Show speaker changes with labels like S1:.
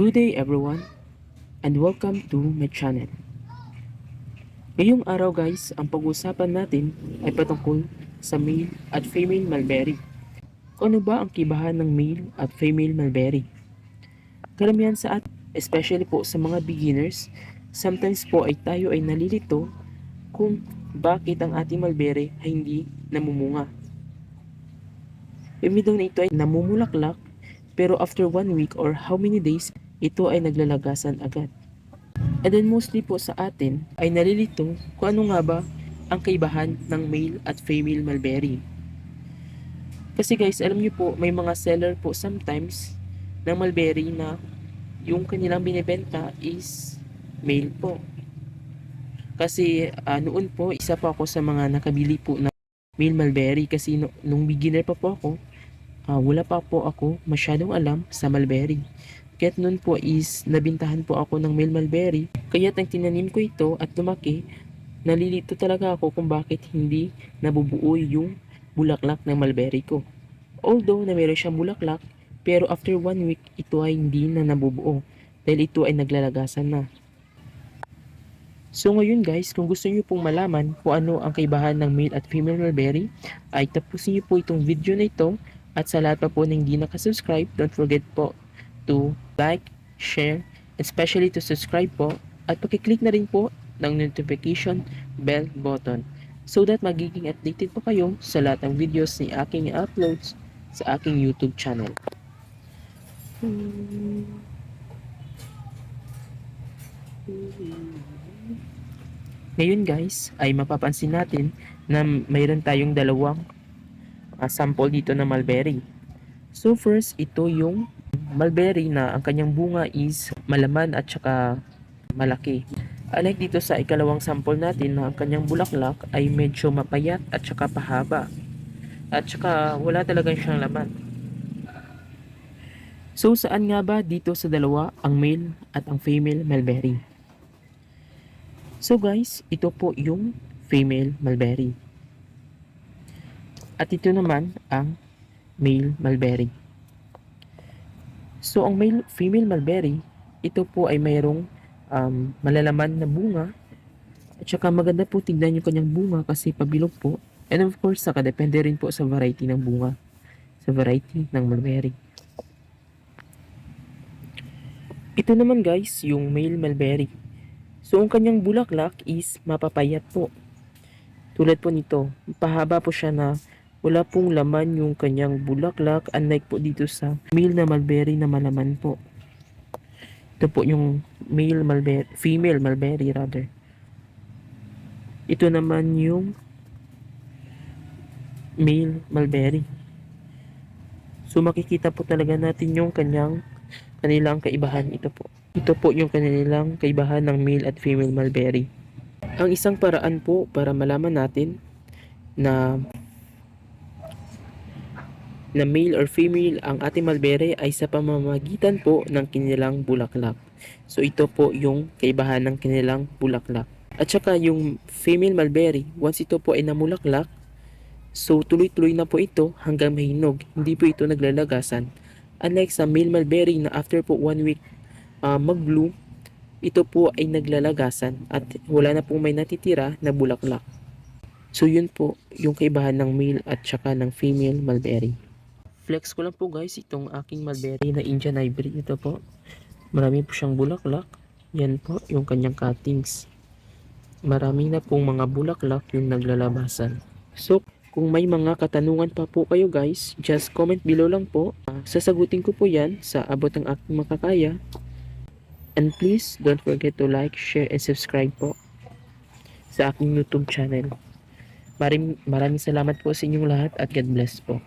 S1: Good day everyone and welcome to my channel. Ngayong araw guys, ang pag-uusapan natin ay patungkol sa male at female mulberry. Kung ano ba ang kibahan ng male at female mulberry? Karamihan sa atin, especially po sa mga beginners, sometimes po ay tayo ay nalilito kung bakit ang ating mulberry ay hindi namumunga. Even though na ito ay namumulaklak, pero after 1 week or how many days, ito ay naglalagasan agad. And then mostly po sa atin ay nalilito kung ano nga ba ang kaibahan ng male at female mulberry. Kasi guys, alam niyo po, may mga seller po sometimes ng mulberry na yung kanilang binibenta is male po. Kasi noon po, isa pa ako sa mga nakabili po ng male mulberry kasi nung beginner pa po ako, wala pa po ako masyadong alam sa mulberry. Kaya't noon po is nabintahan po ako ng male mulberry. Kaya't ang tinanim ko ito at lumaki, nalilito talaga ako kung bakit hindi nabubuo yung bulaklak ng mulberry ko. Although na meron siyang bulaklak, pero after 1 week ito ay hindi na nabubuo dahil ito ay naglalagasan na. So ngayon guys, kung gusto niyo pong malaman kung ano ang kaibahan ng male at female mulberry, ay tapusin niyo po itong video na ito. At sa lahat pa po na hindi nakasubscribe, don't forget po to like, share, especially to subscribe po at pakiclick na rin po ng notification bell button so that magiging updated po kayo sa lahat ng videos ni aking uploads sa aking YouTube channel. Ngayon guys, ay mapapansin natin na mayroon tayong dalawang sample dito na mulberry. So first, ito yung mulberry na ang kanyang bunga is malaman at saka malaki. Unlike dito sa ikalawang sample natin na ang kanyang bulaklak ay medyo mapayat at saka pahaba. At saka wala talagang siyang laman. So saan nga ba dito sa dalawa ang male at ang female mulberry? So guys, ito po yung female mulberry. At ito naman ang male mulberry. So ang female mulberry, ito po ay mayroong malalaman na bunga. At saka maganda po tignan yung kanyang bunga kasi pabilog po. And of course, saka depende rin po sa variety ng bunga. Sa variety ng mulberry. Ito naman guys, yung male mulberry. So ang kanyang bulaklak is mapapayat po. Tulad po nito, pahaba po siya na wala pong laman yung kanyang bulaklak, unlike po dito sa male na mulberry na malaman po. Ito po yung female mulberry rather. Ito naman yung male mulberry. So makikita po talaga natin yung kanilang kaibahan. Ito po yung kanilang kaibahan ng male at female mulberry. Ang isang paraan po para malaman natin na male or female ang ating mulberry ay sa pamamagitan po ng kanilang bulaklak. So ito po yung kaibahan ng kanilang bulaklak. At saka yung female mulberry, once ito po ay namulaklak, so tuloy-tuloy na po ito hanggang mahinog. Hindi po ito naglalagasan. Unlike sa male mulberry na after po 1 week mag-bloom, ito po ay naglalagasan at wala na pong may natitira na bulaklak. So yun po yung kaibahan ng male at saka ng female mulberry. Flex ko lang po guys itong aking mulberry na Indian Ivory. Ito po. Marami po siyang bulaklak. Yan po yung kanyang cuttings. Marami na pong mga bulaklak yung naglalabasan. So kung may mga katanungan pa po kayo guys, just comment below lang po. Sasagutin ko po yan sa abot ng aking makakaya. And please don't forget to like, share, and subscribe po sa aking YouTube channel. Maraming salamat po sa inyong lahat at God bless po.